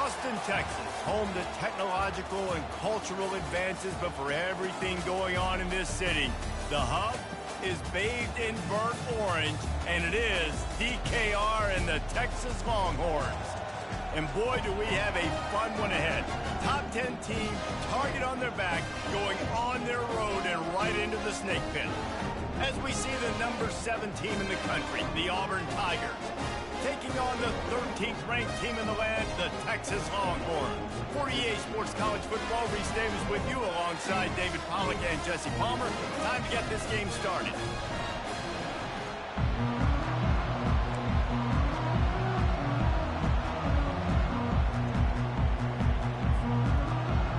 Austin, Texas, home to technological and cultural advances, but for everything going on in this city, the hub is bathed in burnt orange, and it is DKR and the Texas Longhorns. And boy, do we have a fun one ahead. Top 10 team, target on their back, going on their road and right into the snake pit. As we see the number 7 team in the country, the Auburn Tigers, taking on the 13th ranked team in the land, the Texas Longhorns. For EA Sports College Football, Reese Davis with you alongside David Pollack and Jesse Palmer. Time to get this game started.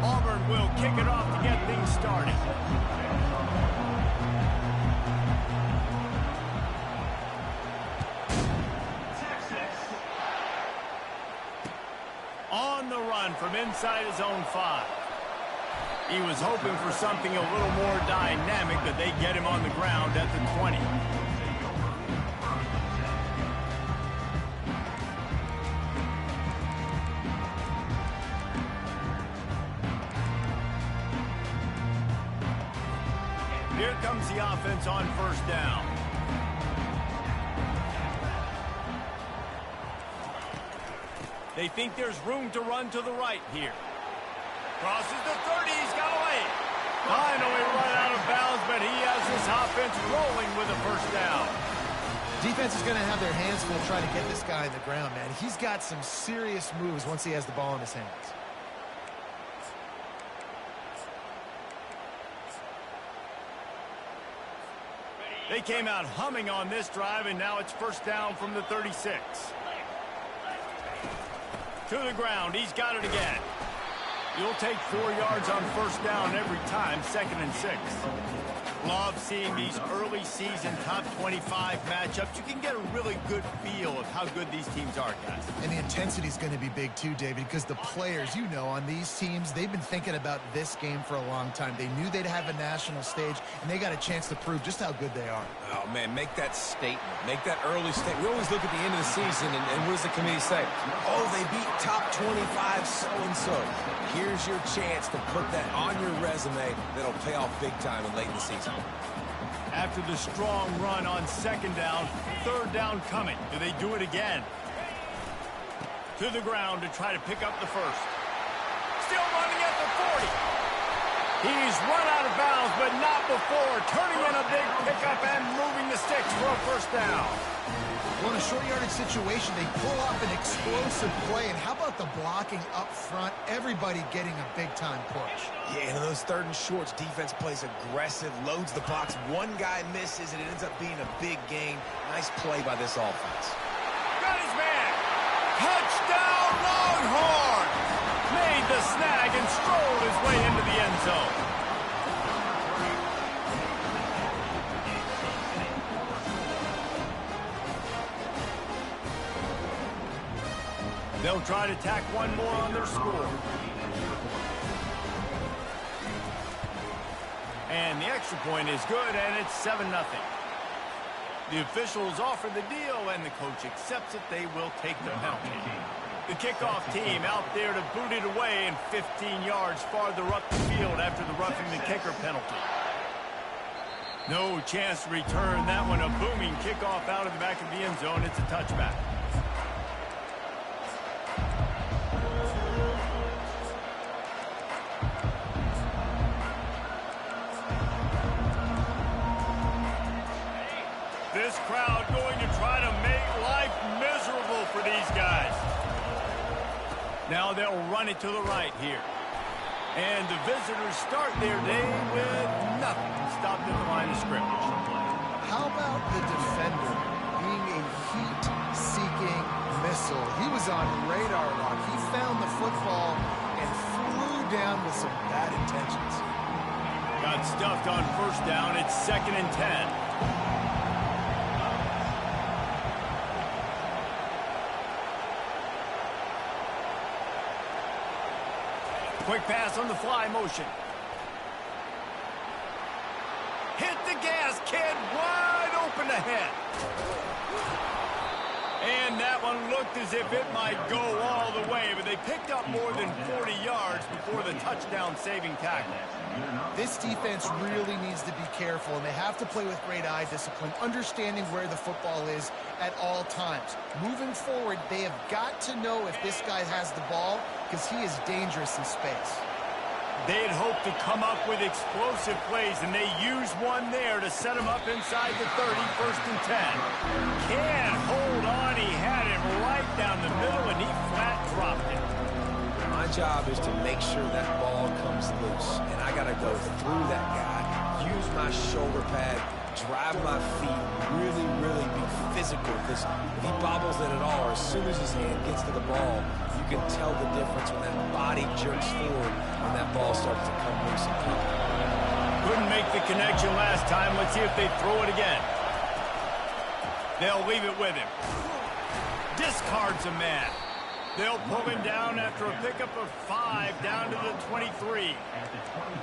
Auburn will kick it off to get things started. On the run from inside his own 5. He was hoping for something a little more dynamic, but they get him on the ground at the 20. Here comes the offense on first down. They think there's room to run to the right here. Crosses the 30, he's got away. Finally run out of bounds, but he has this offense rolling with a first down. Defense is going to have their hands full trying to get this guy in the ground, man. He's got some serious moves once he has the ball in his hands. They came out humming on this drive, and now it's first down from the 36. To the ground, he's got it again. You'll take 4 yards on first down every time, 2nd and 6. Love seeing these early season top 25 matchups. You can get a really good feel of how good these teams are, guys. And the intensity is going to be big too, David, because the players, you know, on these teams, they've been thinking about this game for a long time. They knew they'd have a national stage, and they got a chance to prove just how good they are. Oh, man, make that statement. Make that early statement. We always look at the end of the season, and what does the committee say? Oh, they beat top 25 so-and-so. Here's your chance to put that on your resume that'll pay off big time and late in the season. After the strong run on 2nd down, 3rd down coming. Do they do it again? To the ground to try to pick up the first. Still running at the 40. He's run out of bounds, but not before. Turning in a big pickup and moving the sticks for a first down. Well, in a short yardage situation, they pull off an explosive play. And how about the blocking up front? Everybody getting a big-time push. Yeah, and those 3rd and shorts, defense plays aggressive, loads the box. One guy misses, and it ends up being a big gain. Nice play by this offense. Got his man. Touchdown, Longhorns! Made the snag and strolled his way into the end zone. They'll try to tack one more on their score. And the extra point is good, and it's 7-0. The officials offer the deal, and the coach accepts it. They will take the penalty. The kickoff team out there to boot it away, and 15 yards farther up the field after the roughing the kicker penalty. No chance to return that one. A booming kickoff out of the back of the end zone. It's a touchback. This crowd going to try to make life miserable for these guys. Now they'll run it to the right here. And the visitors start their day with nothing. Stopped at the line of scrimmage. How about the defender being a heat-seeking missile? He was on radar lock. He found the football and flew down with some bad intentions. Got stuffed on first down. It's 2nd and 10. Quick pass on the fly motion. Hit the gas, kid. Wide open ahead. And that one looked as if it might go all the way, but they picked up more than 40 yards before the touchdown-saving tackle. This defense really needs to be careful, and they have to play with great eye discipline, understanding where the football is at all times. Moving forward, they have got to know if this guy has the ball, because he is dangerous in space. They had hoped to come up with explosive plays, and they used one there to set him up inside the 30, 1st and 10. Can't hold on. He had it right down the middle, and he flat dropped it. My job is to make sure that ball comes loose, and I got to go through that guy, use my shoulder pad, drive my feet, really be physical, because if he bobbles it at all, or as soon as his hand gets to the ball, you can tell the difference when that body jerks forward when that ball starts to come loose and come. Couldn't make the connection last time. Let's see if they throw it again. They'll leave it with him. Discards a man. They'll pull him down after a pickup of 5 down to the 23.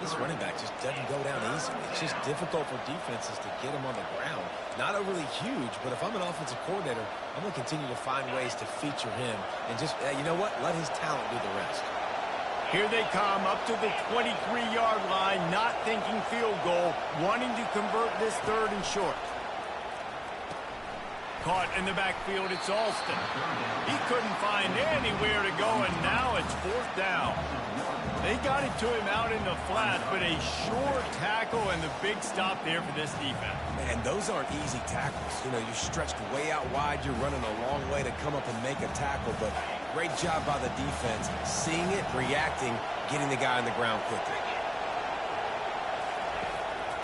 This running back just doesn't go down easily. It's just difficult for defenses to get him on the ground. Not overly huge, but if I'm an offensive coordinator, I'm going to continue to find ways to feature him and just, you know what, let his talent do the rest. Here they come up to the 23-yard line, not thinking field goal, wanting to convert this 3rd and short. Caught in the backfield, it's Alston. He couldn't find anywhere to go, and now it's 4th down. They got it to him out in the flat, but a short tackle and the big stop there for this defense. Man, those aren't easy tackles. You know, you're stretched way out wide, you're running a long way to come up and make a tackle, but great job by the defense, seeing it, reacting, getting the guy on the ground quickly.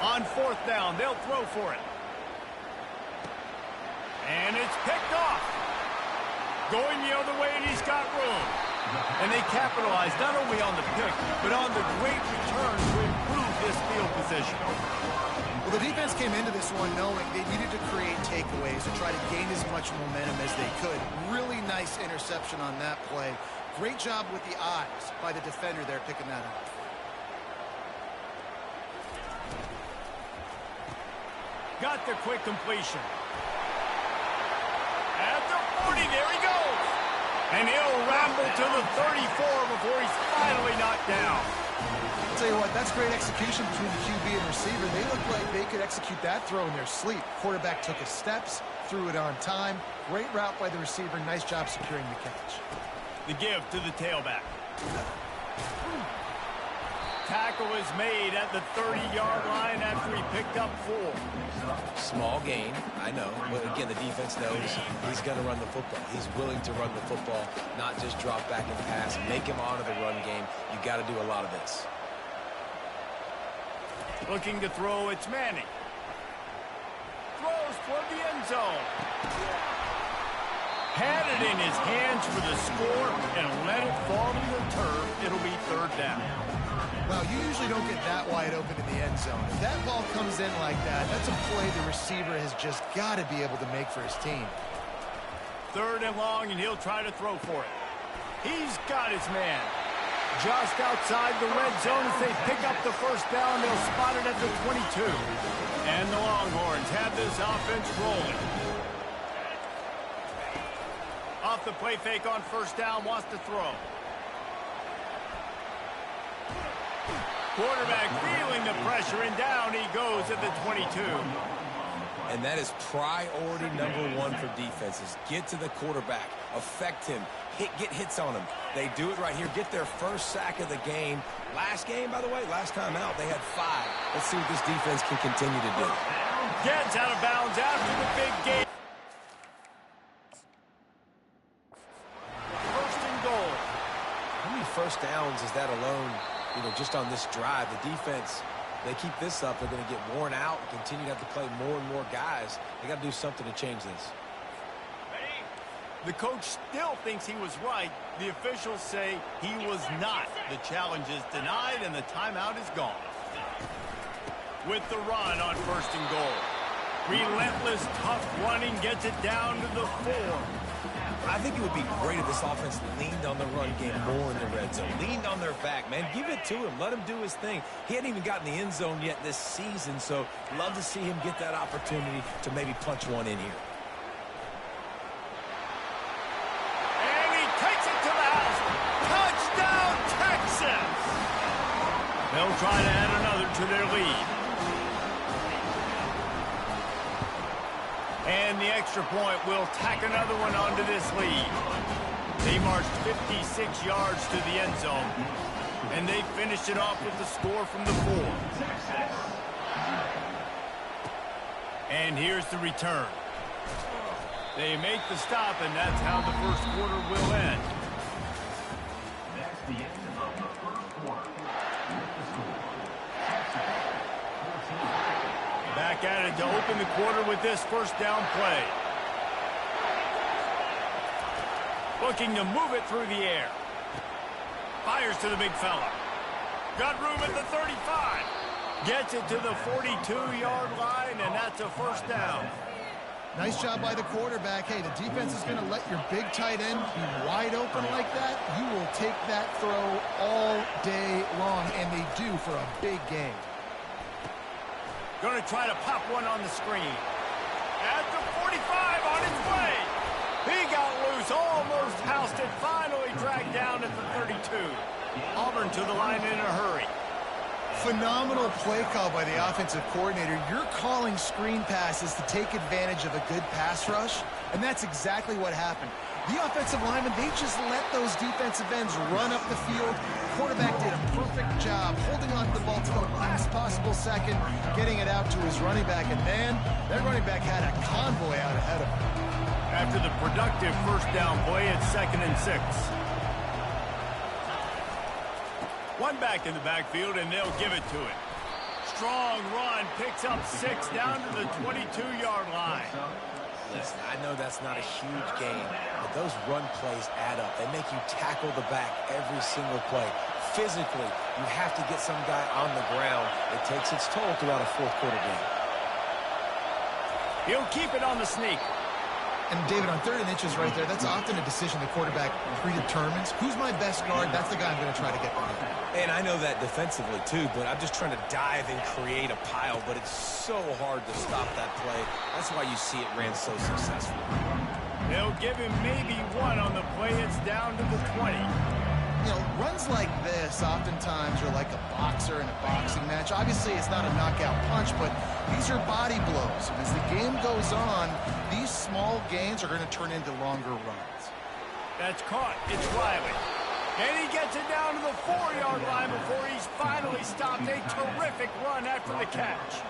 On 4th down, they'll throw for it. And it's picked off. Going the other way, and he's got room. And they capitalize not only on the pick, but on the great return to improve this field position. Well, the defense came into this one knowing they needed to create takeaways to try to gain as much momentum as they could. Really nice interception on that play. Great job with the eyes by the defender there picking that up. Got the quick completion. At the 40, there he goes. And he'll ramble to the 34 before he's finally knocked down. I'll tell you what, that's great execution between the QB and receiver. They look like they could execute that throw in their sleep. Quarterback took his steps, threw it on time. Great route by the receiver. Nice job securing the catch. The give to the tailback. Tackle is made at the 30-yard line after he picked up 4. Small gain, I know, but again, the defense knows he's going to run the football. He's willing to run the football, not just drop back and pass, make him honor the run game. You got to do a lot of this. Looking to throw, it's Manning. Throws toward the end zone. Had it in his hands for the score and let it fall to the turf. It'll be 3rd down. Well, you usually don't get that wide open in the end zone. If that ball comes in like that, that's a play the receiver has just got to be able to make for his team. 3rd and long, and he'll try to throw for it. He's got his man. Just outside the red zone as they pick up the 1st down. They'll spot it at the 22. And the Longhorns have this offense rolling. Off the play fake on 1st down, wants to throw. Quarterback feeling the pressure, and down he goes at the 22. And that is priority #1 for defenses. Get to the quarterback, affect him, get hits on him. They do it right here, get their 1st sack of the game. Last game, by the way, last time out, they had 5. Let's see what this defense can continue to do. Gets out of bounds after the big game. 1st and goal. How many 1st downs is that alone? You know, just on this drive, the defense, they keep this up, they're going to get worn out and continue to have to play more and more guys. They got to do something to change this. The coach still thinks he was right. The officials say he was not. The challenge is denied, and the timeout is gone. With the run on 1st and goal. Relentless, tough running gets it down to the 4. I think it would be great if this offense leaned on the run game more in the red zone. Leaned on their back, man. Give it to him. Let him do his thing. He hadn't even gotten the end zone yet this season, so love to see him get that opportunity to maybe punch one in here. They'll try to add another to their lead. And the extra point will tack another one onto this lead. They marched 56 yards to the end zone, and they finished it off with the score from the 4. And here's the return. They make the stop, and that's how the first quarter will end. That's the end of the first quarter. Back at it to open the quarter with this first down play. Looking to move it through the air. Fires to the big fella. Got room at the 35. Gets it to the 42-yard line, and that's a first down. Nice job by the quarterback. Hey, the defense is going to let your big tight end be wide open like that. You will take that throw all day long, and they do for a big game. Going to try to pop one on the screen. At the 45 on its way. He got loose, almost housed it, finally dragged down at the 32. Auburn to the line in a hurry. Phenomenal play call by the offensive coordinator. You're calling screen passes to take advantage of a good pass rush, and that's exactly what happened. The offensive linemen, they just let those defensive ends run up the field. Quarterback did a perfect job holding on to the ball to the last possible second, getting it out to his running back, and man, that running back had a convoy out ahead of him. After the productive first down play, it's 2nd and 6. One back in the backfield, and they'll give it to it. Strong run, picks up 6 down to the 22-yard line. Listen, I know that's not a huge game, but those run plays add up. They make you tackle the back every single play. Physically, you have to get some guy on the ground. It takes its toll throughout a fourth quarter game. He'll keep it on the sneak. And, David, on 3rd and inches right there, that's often a decision the quarterback predetermines. Who's my best guard? That's the guy I'm going to try to get behind. And I know that defensively, too, but I'm just trying to dive and create a pile, but it's so hard to stop that play. That's why you see it ran so successful. They'll give him maybe one on the play. It's down to the 20. You know, runs like this oftentimes are like a boxer in a boxing match. Obviously, it's not a knockout punch, but these are body blows. And as the game goes on, these small gains are going to turn into longer runs. That's caught. It's Riley. And he gets it down to the 4-yard line before he's finally stopped. A terrific run after the catch.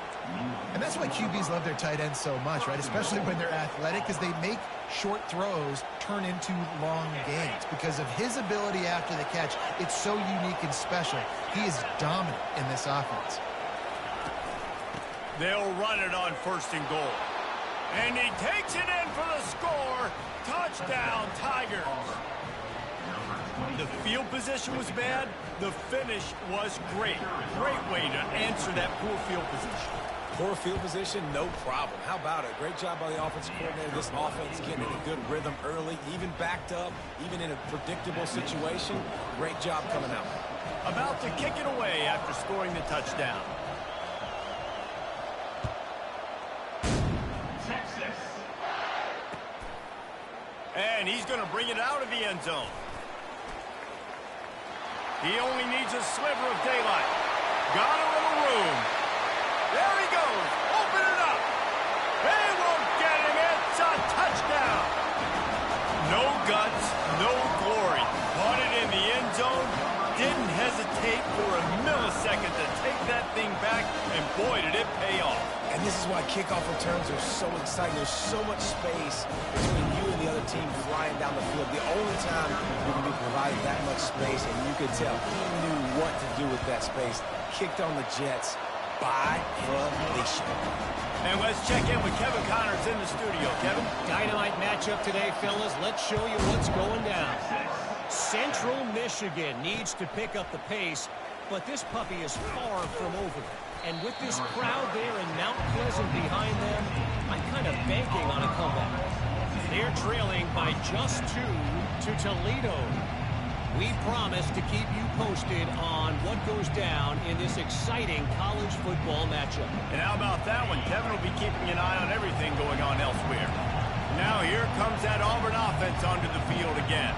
And that's why QBs love their tight ends so much, right? Especially when they're athletic, because they make short throws turn into long gains. Because of his ability after the catch, it's so unique and special. He is dominant in this offense. They'll run it on 1st and goal. And he takes it in for the score. Touchdown, Tigers. The field position was bad. The finish was great. Great way to answer that poor field position. Poor field position, no problem. How about it? Great job by the offensive coordinator. This offense getting in a good rhythm early, even backed up, even in a predictable situation. Great job coming out. About to kick it away after scoring the touchdown. Texas. And he's going to bring it out of the end zone. He only needs a sliver of daylight. Got a little room. There he goes. Open it up. They won't get him. It's a touchdown. No guts, no glory. Caught it in the end zone. Didn't hesitate for a millisecond to take that thing back. And boy, did it pay off. And this is why kickoff returns are so exciting. There's so much space between you and the other team flying down the field. The only time you can be provided that much space, and you could tell he knew what to do with that space. Kicked on the Jets by volition. And let's check in with Kevin Connors in the studio. Kevin? Dynamite matchup today, fellas. Let's show you what's going down. Central Michigan needs to pick up the pace, but this puppy is far from over. And with this crowd there in Mount Pleasant behind them, I'm kind of banking on a comeback. They're trailing by just 2 to Toledo. We promise to keep you posted on what goes down in this exciting college football matchup. And how about that one? Kevin will be keeping an eye on everything going on elsewhere. Now here comes that Auburn offense onto the field again.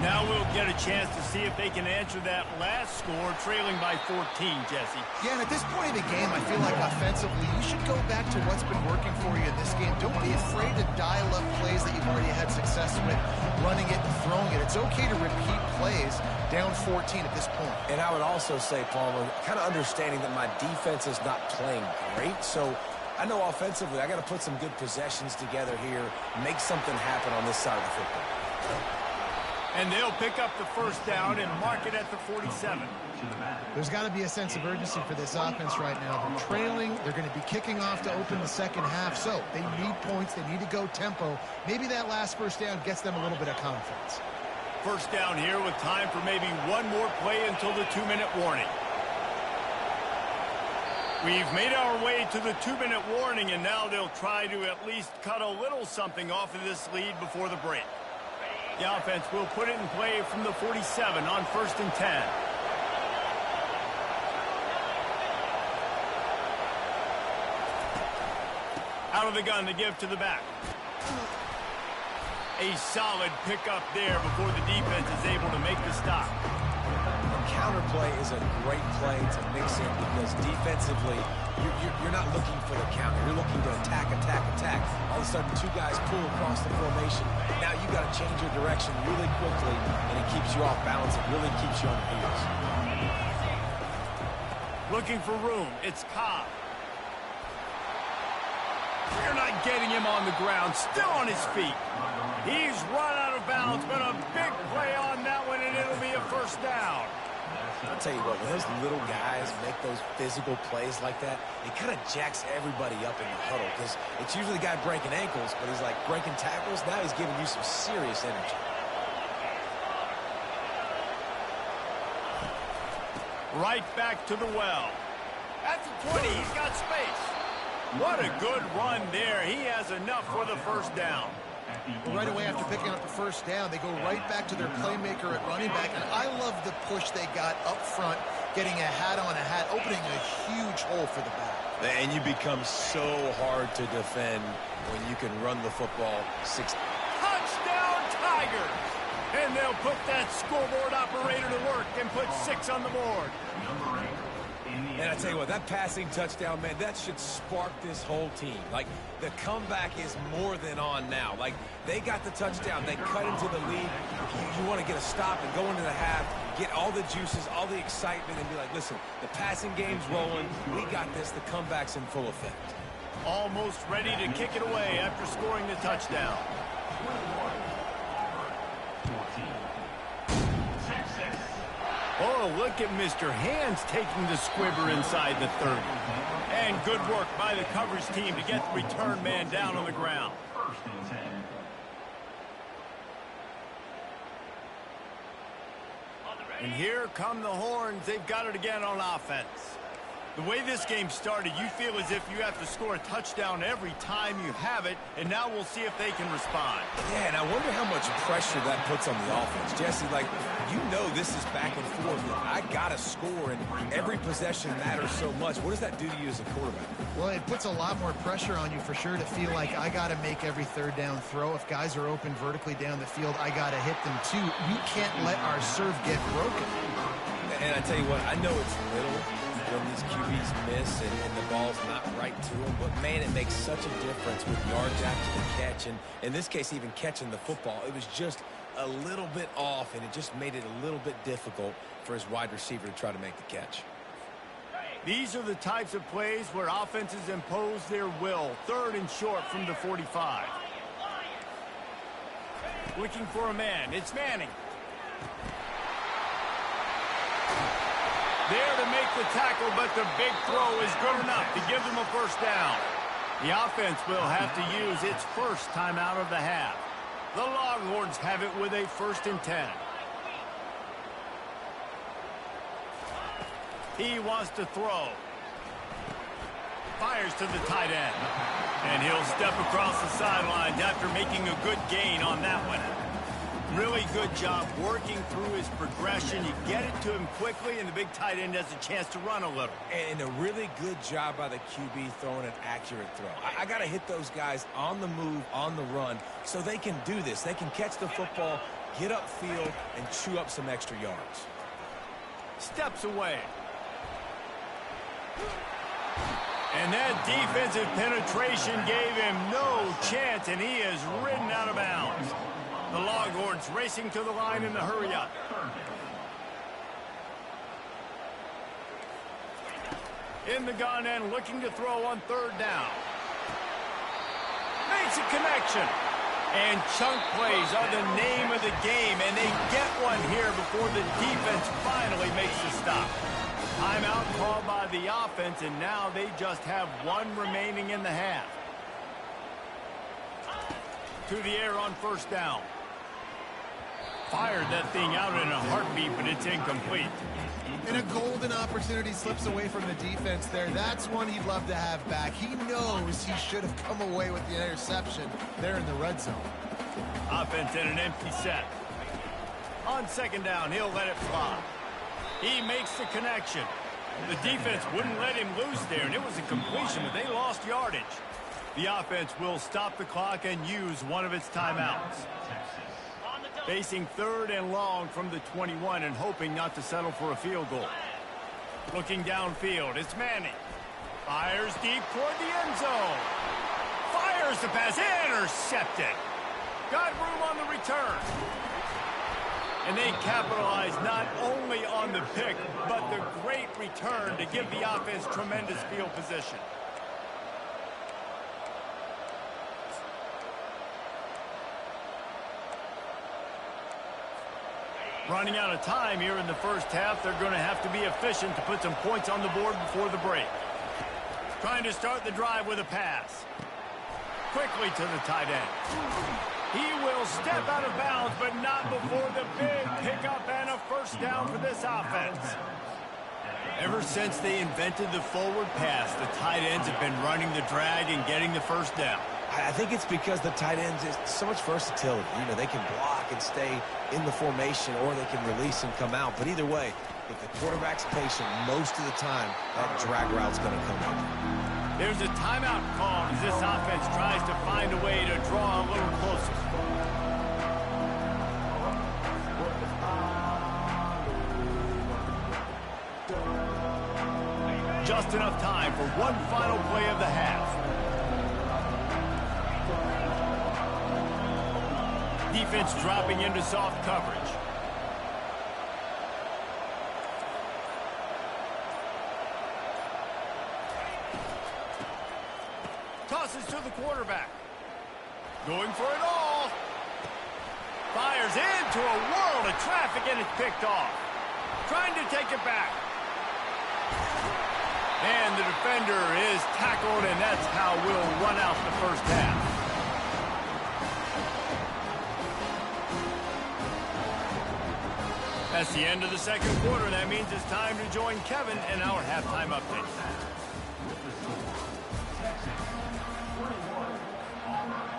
Now we'll get a chance to see if they can answer that last score, trailing by 14, Jesse. Yeah, and at this point of the game, I feel like offensively, you should go back to what's been working for you in this game. Don't be afraid to dial up plays that you've already had success with, running it and throwing it. It's okay to repeat plays down 14 at this point. And I would also say, Palmer, kind of understanding that my defense is not playing great, so I know offensively I got to put some good possessions together here, make something happen on this side of the football. And they'll pick up the first down and mark it at the 47. There's got to be a sense of urgency for this offense right now. They're trailing. They're going to be kicking off to open the second half. So they need points. They need to go tempo. Maybe that last first down gets them a little bit of confidence. First down here with time for maybe one more play until the 2-minute warning. We've made our way to the 2-minute warning, and now they'll try to at least cut a little something off of this lead before the break. The offense will put it in play from the 47 on 1st and 10. Out of the gun to give to the back. A solid pickup there before the defense is able to make the stop. Counter play is a great play to mix in because defensively, you're not looking for the counter. You're looking to attack. All of a sudden, two guys pull across the formation. Now you got to change your direction really quickly, and it keeps you off balance. It really keeps you on your heels. Looking for room. It's Cobb. We're not getting him on the ground. Still on his feet. He's run out of bounds, but a big play on that one, and it'll be a first down. I'll tell you what, when those little guys make those physical plays like that, it kind of jacks everybody up in the huddle because it's usually the guy breaking ankles, but he's like breaking tackles. Now he's giving you some serious energy. Right back to the well. At the 20, he's got space. What a good run there. He has enough for the first down. Right away after picking up the first down, they go right back to their playmaker at running back. And I love the push they got up front, getting a hat on a hat, opening a huge hole for the back. And you become so hard to defend when you can run the football 60. Touchdown, Tigers! And they'll put that scoreboard operator to work and put 6 on the board. And I tell you what, that passing touchdown, man, that should spark this whole team. Like, the comeback is more than on now. Like, they got the touchdown. They cut into the lead. You want to get a stop and go into the half, get all the juices, all the excitement, and be like, listen, the passing game's rolling. We got this. The comeback's in full effect. Almost ready to kick it away after scoring the touchdown. Oh, look at Mr. Hands taking the squibber inside the 30. And good work by the coverage team to get the return man down on the ground. And here come the Horns. They've got it again on offense. The way this game started, you feel as if you have to score a touchdown every time you have it, and now we'll see if they can respond. Yeah, and I wonder how much pressure that puts on the offense. Jesse, like, you know this is back and forth. I got to score, and every possession matters so much. What does that do to you as a quarterback? Well, it puts a lot more pressure on you for sure to feel like I got to make every third down throw. If guys are open vertically down the field, I got to hit them too. You can't let our serve get broken. And I tell you what, I know it's little when these QBs miss and the ball's not right to them, but man, it makes such a difference with yards after the catch, and in this case, even catching the football. It was just a little bit off, and it just made it a little bit difficult for his wide receiver to try to make the catch. These are the types of plays where offenses impose their will. 3rd and short from the 45. Looking for a man. It's Manning. There to make the tackle, but the big throw is good enough to give them a first down. The offense will have to use its first timeout of the half. The Longhorns have it with a 1st and 10. He wants to throw. Fires to the tight end. And he'll step across the sidelines after making a good gain on that one. Really good job working through his progression. You get it to him quickly, and the big tight end has a chance to run a little. And a really good job by the QB throwing an accurate throw. I got to hit those guys on the move, on the run, so they can do this. They can catch the football, get upfield and chew up some extra yards. Steps away. And that defensive penetration gave him no chance, and he is ridden out of bounds. The Longhorns racing to the line in the hurry-up. In the gun and looking to throw on third down. Makes a connection. And chunk plays are the name of the game, and they get one here before the defense finally makes the stop. Timeout called by the offense, and now they just have one remaining in the half. To the air on first down. Fired that thing out in a heartbeat, but it's incomplete. And a golden opportunity slips away from the defense there. That's one he'd love to have back. He knows he should have come away with the interception there in the red zone. Offense in an empty set. On second down, he'll let it fly. He makes the connection. The defense wouldn't let him loose there, and it was a completion, but they lost yardage. The offense will stop the clock and use one of its timeouts. Facing third and long from the 21 and hoping not to settle for a field goal. Looking downfield, it's Manning. Fires deep toward the end zone. Fires the pass, intercepted. Got room on the return. And they capitalize not only on the pick, but the great return to give the offense tremendous field position. Running out of time here in the first half, they're going to have to be efficient to put some points on the board before the break. Trying to start the drive with a pass. Quickly to the tight end. He will step out of bounds, but not before the big pickup and a first down for this offense. Ever since they invented the forward pass, the tight ends have been running the drag and getting the first down. I think it's because the tight ends is so much versatility. You know, they can block and stay in the formation, or they can release and come out. But either way, if the quarterback's patient most of the time, that drag route's going to come up. There's a timeout called as this offense tries to find a way to draw a little closer. Just enough time for one final play of the half. Defense dropping into soft coverage. Tosses to the quarterback. Going for it all. Fires into a world of traffic and it's picked off. Trying to take it back. And the defender is tackled, and that's how we'll run out the first half. That's the end of the second quarter. That means it's time to join Kevin in our halftime update.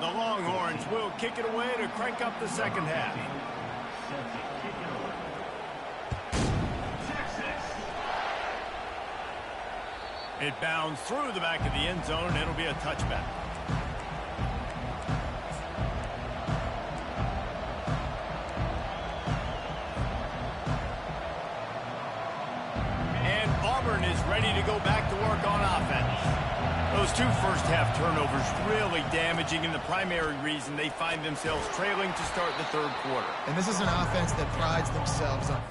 The Longhorns will kick it away to crank up the second half. It bounds through the back of the end zone, and it'll be a touchback. And Auburn is ready to go back to work on offense. Those two first-half turnovers really damaging, and the primary reason they find themselves trailing to start the third quarter. And this is an offense that prides themselves on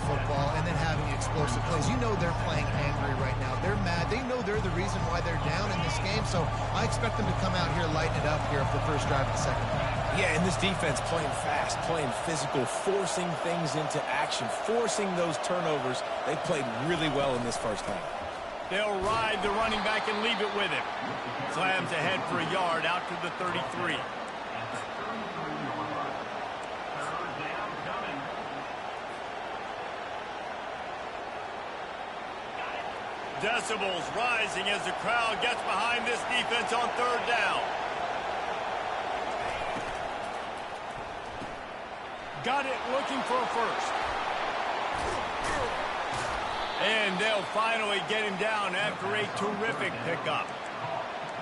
football and then having explosive plays. You know they're playing angry right now. They're mad. They know they're the reason why they're down in this game, so I expect them to come out here, lighten it up here for the first drive of the second half. Yeah, and this defense playing fast, playing physical, forcing things into action, forcing those turnovers. They played really well in this first half. They'll ride the running back and leave it with him. Slams ahead for a yard out to the 33. Decibels rising as the crowd gets behind this defense on third down. got it looking for a first. And they'll finally get him down after a terrific pickup.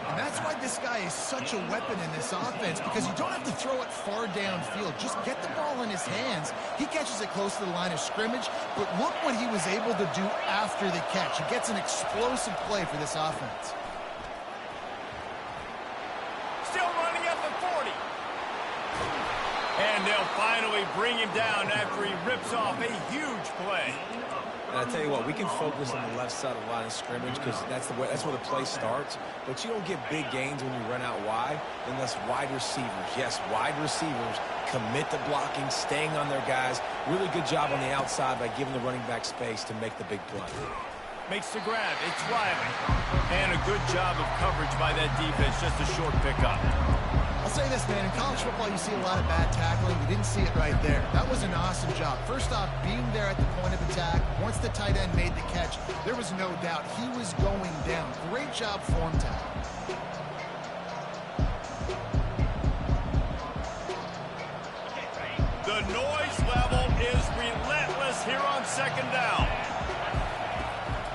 And that's why this guy is such a weapon in this offense, because you don't have to throw it far downfield. Just get the ball in his hands. He catches it close to the line of scrimmage, but look what he was able to do after the catch. He gets an explosive play for this offense. Still running at the 40. And they'll finally bring him down after he rips off a huge play. And I tell you what, we can focus on the left side of the line of scrimmage because that's where the play starts. But you don't get big gains when you run out wide unless wide receivers, yes, wide receivers commit to blocking, staying on their guys. Really good job on the outside by giving the running back space to make the big play. Makes the grab. It's Riley. And a good job of coverage by that defense. Just a short pickup. I'll say this, man. In college football, you see a lot of bad tackling. You didn't see it right there. That was an awesome job. First off, being there at the point of attack. Once the tight end made the catch, there was no doubt he was going down. Great job form tackle. The noise level is relentless here on second down.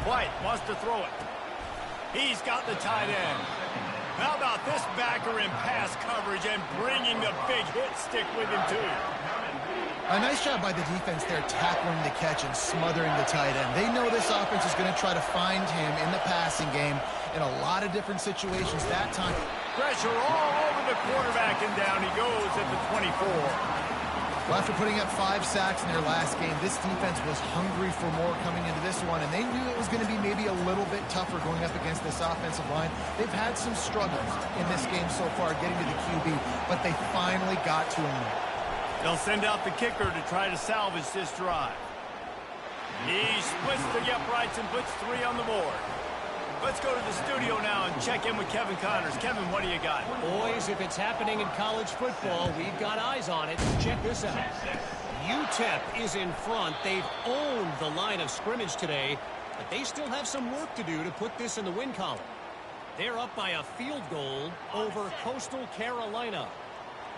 White wants to throw it. He's got the tight end. How about this backer in pass coverage and bringing the big hit stick with him, too? A nice job by the defense there, tackling the catch and smothering the tight end. They know this offense is going to try to find him in the passing game in a lot of different situations that time. Pressure all over the quarterback, and down he goes at the 24. Well, after putting up 5 sacks in their last game, this defense was hungry for more coming into this one, and they knew it was going to be maybe a little bit tougher going up against this offensive line. They've had some struggles in this game so far getting to the QB, but they finally got to him. They'll send out the kicker to try to salvage this drive. He splits the uprights and puts 3 on the board. Let's go to the studio now and check in with Kevin Connors. Kevin, what do you got? Boys, if it's happening in college football, we've got eyes on it. Check this out. UTEP is in front. They've owned the line of scrimmage today, but they still have some work to do to put this in the win column. They're up by a field goal over Coastal Carolina.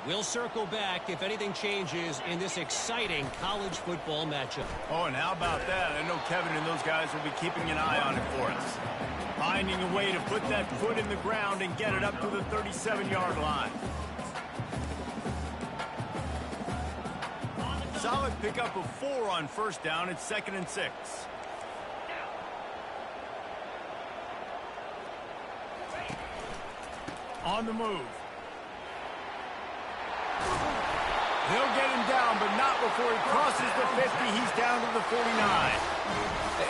We'll circle back if anything changes in this exciting college football matchup. Oh, and how about that? I know Kevin and those guys will be keeping an eye on it for us. Finding a way to put that foot in the ground and get it up to the 37-yard line. Solid pickup of 4 on first down. It's 2nd and 6. On the move. They'll get him down, but not before he crosses the 50. He's down to the 49.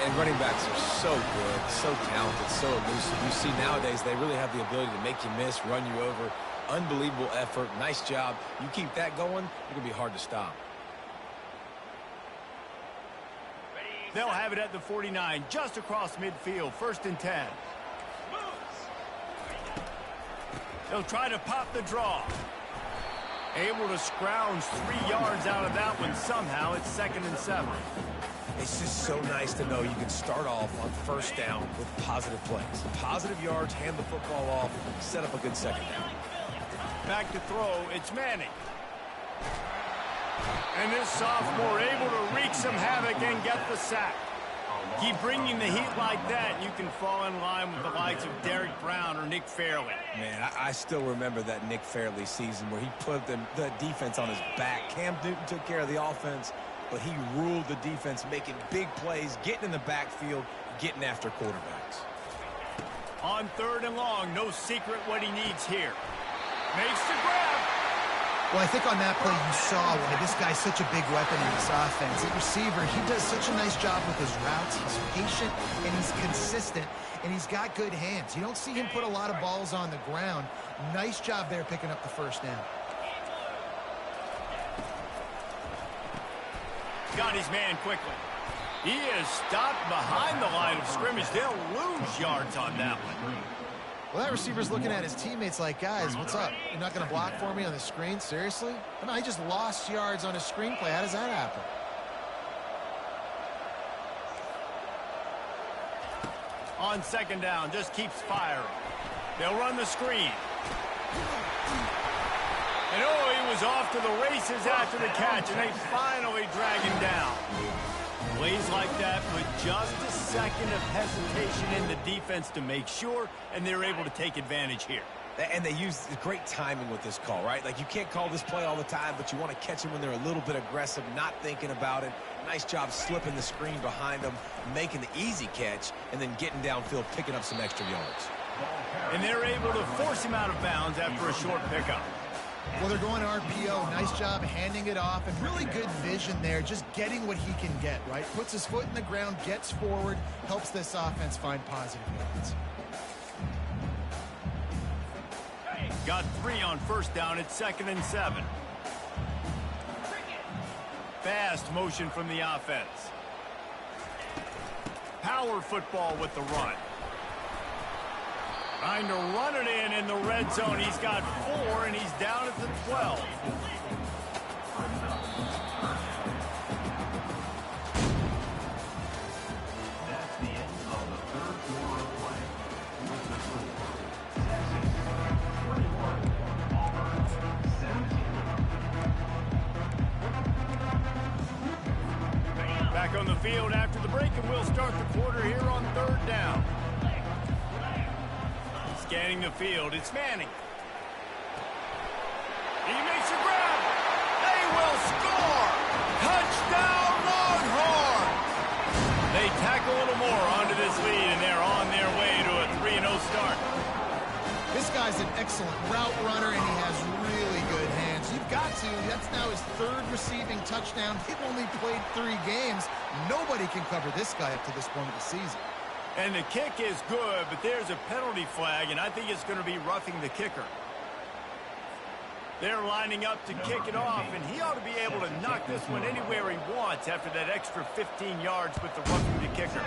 And running backs are so good, so talented, so elusive. You see nowadays they really have the ability to make you miss, run you over. Unbelievable effort. Nice job. You keep that going, it's going to be hard to stop. They'll have it at the 49, just across midfield, 1st and 10. They'll try to pop the draw. Able to scrounge 3 yards out of that one somehow. It's 2nd and 7. It's just so nice to know you can start off on first down with positive plays. Positive yards, hand the football off, set up a good second down. Back to throw, it's Manning. And this sophomore able to wreak some havoc and get the sack. Keep bringing the heat like that, and you can fall in line with the likes of Derek Brown or Nick Fairley. Man, I still remember that Nick Fairley season where he put the defense on his back. Cam Newton took care of the offense, but he ruled the defense, making big plays, getting in the backfield, getting after quarterbacks. On 3rd and long, no secret what he needs here. Makes the grab. Well, I think on that play you saw why this guy's such a big weapon in this offense. At receiver, he does such a nice job with his routes. He's patient, and he's consistent, and he's got good hands. You don't see him put a lot of balls on the ground. Nice job there picking up the first down. Got his man quickly. He is stopped behind the line of scrimmage. They'll lose yards on that one. Well, that receiver's looking at his teammates like, guys, what's up? You're not going to block for me on the screen? Seriously? I mean, I just lost yards on a screenplay. How does that happen? On 2nd down, just keeps firing. They'll run the screen. And oh, he was off to the races after the catch, and they finally drag him down. Plays like that with just a second of hesitation in the defense to make sure, and they're able to take advantage here. And they use great timing with this call, right? Like, you can't call this play all the time, but you want to catch them when they're a little bit aggressive, not thinking about it. Nice job slipping the screen behind them, making the easy catch, and then getting downfield, picking up some extra yards. And they're able to force him out of bounds after a short pickup. Well, they're going RPO. Nice job handing it off, and really good vision there, just getting what he can get, right? Puts his foot in the ground, gets forward, helps this offense find positive yards. Got 3 on first down at 2nd and 7. Fast motion from the offense. Power football with the run. Trying to run it in the red zone. He's got 4, and he's down at the 12. Back on the field after the break, and we'll start the quarter here on 3rd down. Scanning the field, it's Manning. He makes a grab. They will score. Touchdown, Longhorns. They tack a little more onto this lead, and they're on their way to a 3-0 start. This guy's an excellent route runner, and he has really good hands. You've got to. That's now his 3rd receiving touchdown. He's only played 3 games. Nobody can cover this guy up to this point of the season. And the kick is good, but there's a penalty flag, and I think it's going to be roughing the kicker. They're lining up to kick it off, and he ought to be able to knock this one anywhere he wants after that extra 15 yards with the roughing the kicker.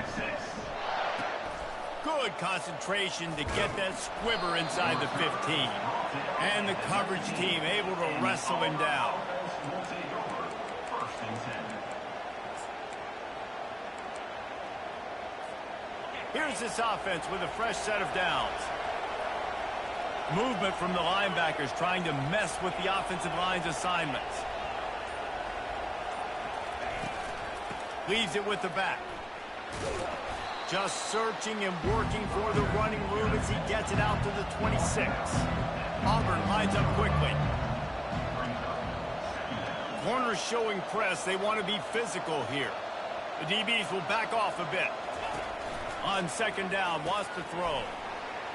Good concentration to get that squibber inside the 15. And the coverage team able to wrestle him down. Here's this offense with a fresh set of downs. Movement from the linebackers trying to mess with the offensive line's assignments. Leaves it with the back. Just searching and working for the running room as he gets it out to the 26. Auburn lines up quickly. Corners showing press. They want to be physical here. The DBs will back off a bit. On 2nd down, wants to throw.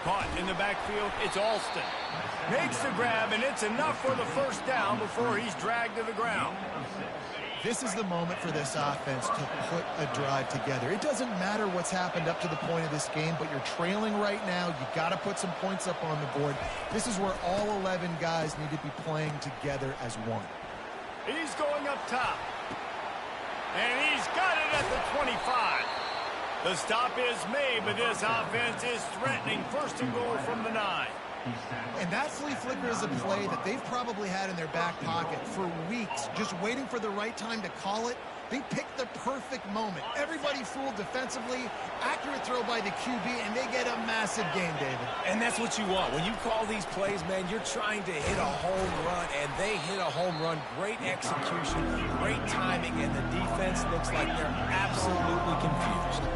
Caught in the backfield, it's Alston. Makes the grab, and it's enough for the 1st down before he's dragged to the ground. This is the moment for this offense to put a drive together. It doesn't matter what's happened up to the point of this game, but you're trailing right now. You got to put some points up on the board. This is where all 11 guys need to be playing together as one. He's going up top. And he's got it at the 25. The stop is made, but this offense is threatening 1st and goal from the 9. And that flea flicker is a play that they've probably had in their back pocket for weeks, just waiting for the right time to call it. They picked the perfect moment. Everybody fooled defensively, accurate throw by the QB, and they get a massive game, David. And that's what you want. When you call these plays, man, you're trying to hit a home run, and they hit a home run. Great execution, great timing, and the defense looks like they're absolutely confused.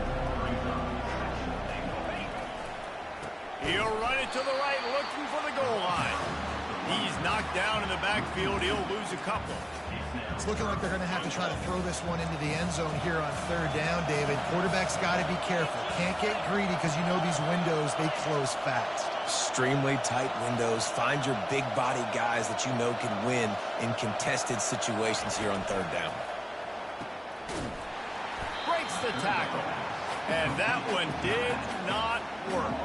He'll run it to the right, looking for the goal line. He's knocked down in the backfield. He'll lose a couple. It's looking like they're going to have to try to throw this one into the end zone here on 3rd down, David. Quarterback's got to be careful. Can't get greedy because you know these windows, they close fast. Extremely tight windows. Find your big body guys that you know can win in contested situations here on 3rd down. Breaks the tackle. And that one did not work.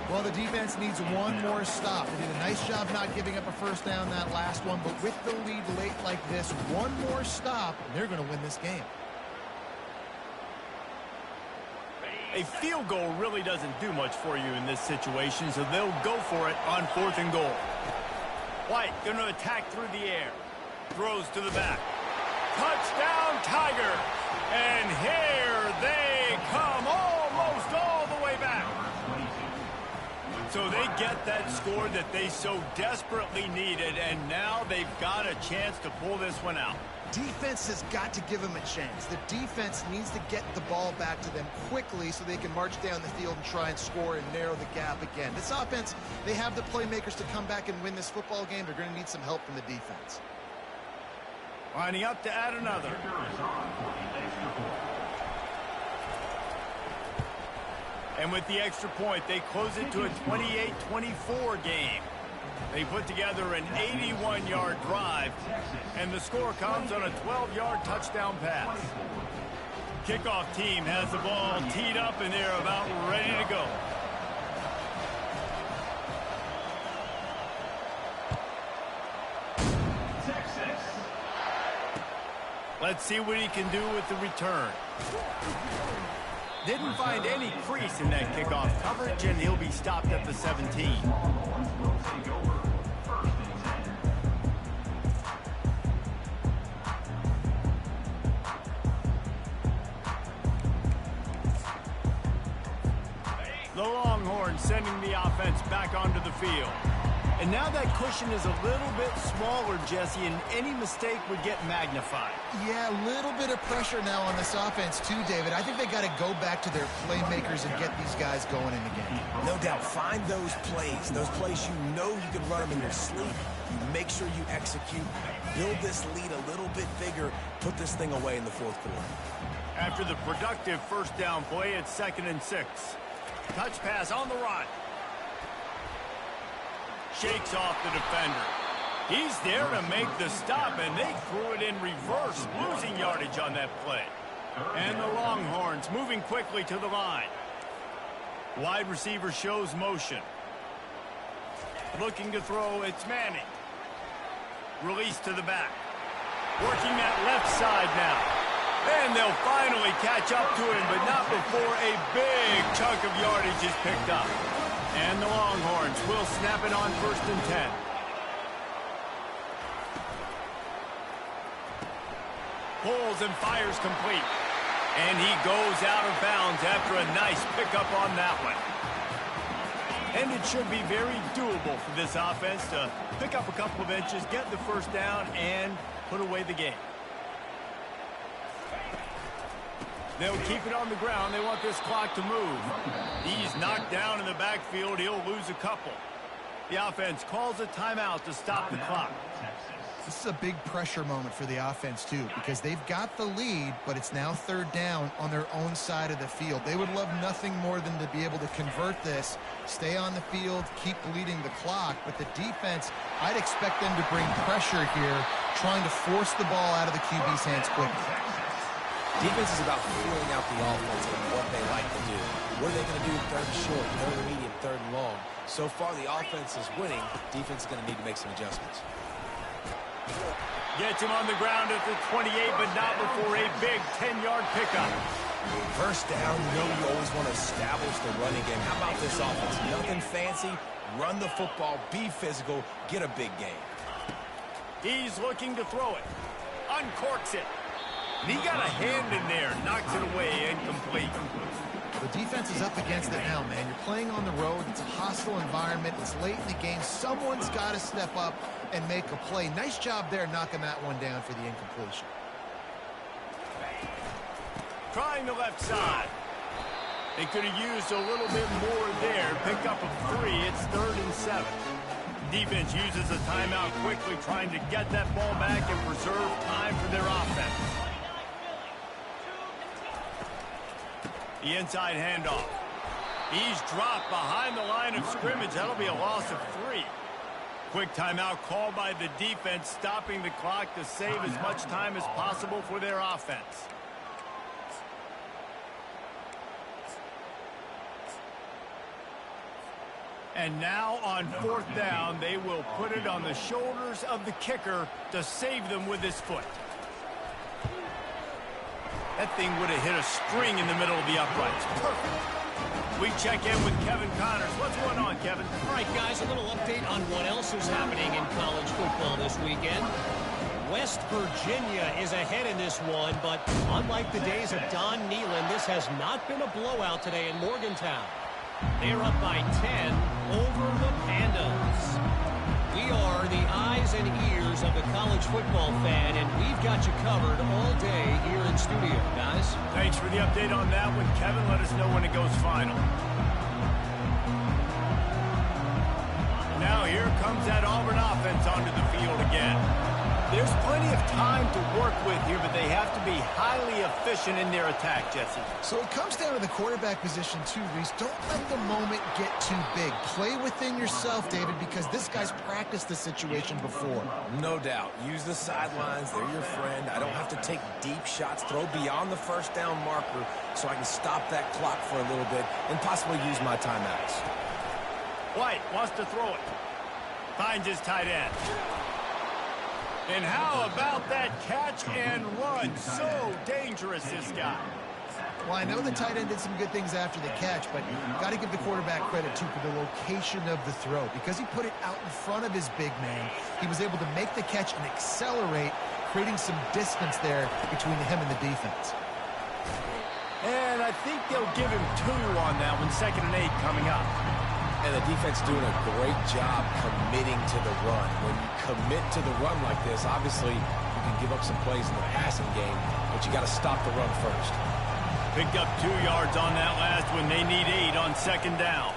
Well, the defense needs one more stop. They did a nice job not giving up a 1st down that last one, but with the lead late like this, one more stop, and they're going to win this game. A field goal really doesn't do much for you in this situation, so they'll go for it on 4th and goal. White going to attack through the air. Throws to the back. Touchdown, Tiger! And here they come, almost all the way back. So they get that score that they so desperately needed, and now they've got a chance to pull this one out. Defense has got to give them a chance. The defense needs to get the ball back to them quickly so they can march down the field and try and score and narrow the gap again. This offense, they have the playmakers to come back and win this football game. They're going to need some help from the defense. Lining up to add another. And with the extra point, they close it to a 28-24 game. They put together an 81-yard drive, and the score comes on a 12-yard touchdown pass. Kickoff team has the ball teed up, and they're about ready to go. Let's see what he can do with the return. Didn't find any crease in that kickoff coverage, and he'll be stopped at the 17. The Longhorns sending the offense back onto the field. And now that cushion is a little bit smaller, Jesse, and any mistake would get magnified. Yeah, a little bit of pressure now on this offense too, David. I think they got to go back to their playmakers and get these guys going in the game. No doubt. Find those plays you know you can run them in your sleep. You make sure you execute. Build this lead a little bit bigger. Put this thing away in the fourth quarter. After the productive first down play, it's 2nd and 6. Touch pass on the run. Shakes off the defender. He's there to make the stop, and they threw it in reverse, losing yardage on that play. And the Longhorns moving quickly to the line. Wide receiver shows motion. Looking to throw, it's Manning. Release to the back. Working that left side now. And they'll finally catch up to him, but not before a big chunk of yardage is picked up. And the Longhorns will snap it on 1st and 10. Pulls and fires complete. And he goes out of bounds after a nice pickup on that one. And it should be very doable for this offense to pick up a couple of inches, get the first down, and put away the game. They'll keep it on the ground. They want this clock to move. He's knocked down in the backfield. He'll lose a couple. The offense calls a timeout to stop the clock. This is a big pressure moment for the offense, too, because they've got the lead, but it's now 3rd down on their own side of the field. They would love nothing more than to be able to convert this, stay on the field, keep bleeding the clock. But the defense, I'd expect them to bring pressure here, trying to force the ball out of the QB's hands quickly. Defense is about feeling out the offense and what they like to do. What are they going to do 3rd and short, 3rd and medium, 3rd and long? So far, the offense is winning. Defense is going to need to make some adjustments. Gets him on the ground at the 28, but not before a big 10-yard pickup. First down, you know you always want to establish the running game. How about this offense? Nothing fancy. Run the football, be physical, get a big game. He's looking to throw it. Uncorks it. And he got a hand in there, knocks it away, incomplete. The defense is up against it now, man. You're playing on the road. It's a hostile environment. It's late in the game. Someone's got to step up and make a play. Nice job there knocking that one down for the incompletion. Trying the left side. They could have used a little bit more there. Pick up a 3. It's 3rd and 7. Defense uses a timeout quickly, trying to get that ball back and preserve time for their offense. The inside handoff. He's dropped behind the line of scrimmage. That'll be a loss of 3. Quick timeout called by the defense, stopping the clock to save as much time as possible for their offense. And now on 4th down, they will put it on the shoulders of the kicker to save them with his foot. That thing would have hit a string in the middle of the uprights. Perfect. We check in with Kevin Connors. What's going on, Kevin? All right, guys, a little update on what else is happening in college football this weekend. West Virginia is ahead in this one, but unlike the days of Don Nehlen, this has not been a blowout today in Morgantown. They're up by 10 over the Pandas. We are the eyes and ears of the college football fan, and we've got you covered all day here in studio, guys. Thanks for the update on that one, Kevin. Let us know when it goes final. Now here comes that Auburn offense onto the field again. There's plenty of time to work with here, but they have to be highly efficient in their attack, Jesse. So it comes down to the quarterback position too, Reese. Don't let the moment get too big. Play within yourself, David, because this guy's practiced the situation before. No doubt. Use the sidelines. They're your friend. I don't have to take deep shots, throw beyond the first down marker so I can stop that clock for a little bit and possibly use my timeouts. White wants to throw it. Finds his tight end. And how about that catch and run? So dangerous, this guy. Well, I know the tight end did some good things after the catch, but got to give the quarterback credit, too, for the location of the throw. Because he put it out in front of his big man, he was able to make the catch and accelerate, creating some distance there between him and the defense. And I think they'll give him 2 on that one. 2nd and 8 coming up. And the defense doing a great job committing to the run. When you commit to the run like this, obviously you can give up some plays in the passing game, but you got to stop the run first. Picked up 2 yards on that last one. They need 8 on 2nd down.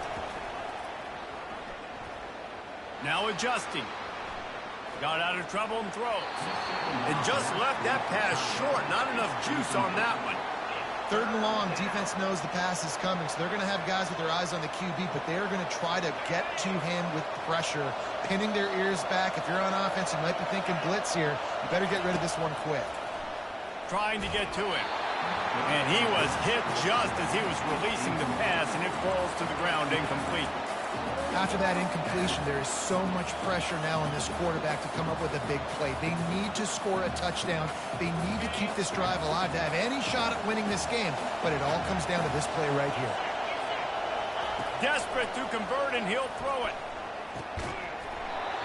Now adjusting. Got out of trouble and throws. And just left that pass short. Not enough juice on that one. 3rd and long, defense knows the pass is coming, so they're going to have guys with their eyes on the QB, but they're going to try to get to him with pressure, pinning their ears back. If you're on offense, you might be thinking blitz here. You better get rid of this one quick. Trying to get to him. And he was hit just as he was releasing the pass, and it falls to the ground incomplete. After that incompletion, there is so much pressure now on this quarterback to come up with a big play. They need to score a touchdown. They need to keep this drive alive to have any shot at winning this game. But it all comes down to this play right here. Desperate to convert, and he'll throw it.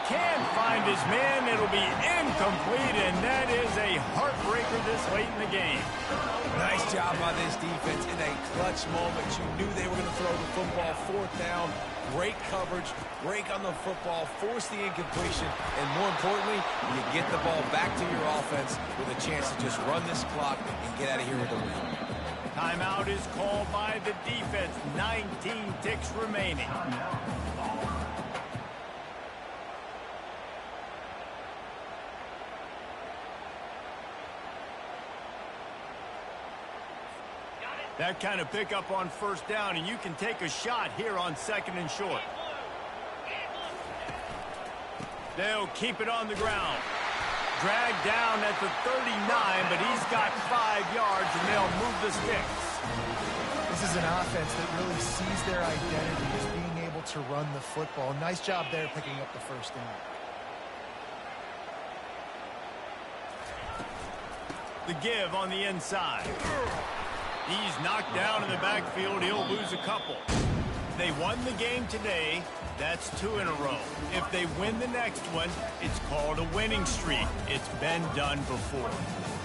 Can't find his man. It'll be incomplete, and that is a heartbreaker this late in the game. Nice job by this defense in a clutch moment. You knew they were going to throw the football. 4th down. Great coverage, break on the football, force the incompletion, and more importantly, you get the ball back to your offense with a chance to just run this clock and get out of here with a win. Timeout is called by the defense. 19 ticks remaining. That kind of pickup on 1st down, and you can take a shot here on 2nd and short. They'll keep it on the ground. Dragged down at the 39, but he's got 5 yards, and they'll move the sticks. This is an offense that really sees their identity as being able to run the football. Nice job there picking up the 1st down. The give on the inside. He's knocked down in the backfield. He'll lose a couple. They won the game today. That's 2 in a row. If they win the next one, it's called a winning streak. It's been done before.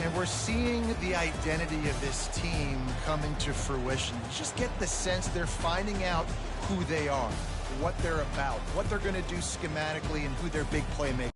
And we're seeing the identity of this team coming to fruition. You just get the sense they're finding out who they are, what they're about, what they're going to do schematically, and who their big playmakers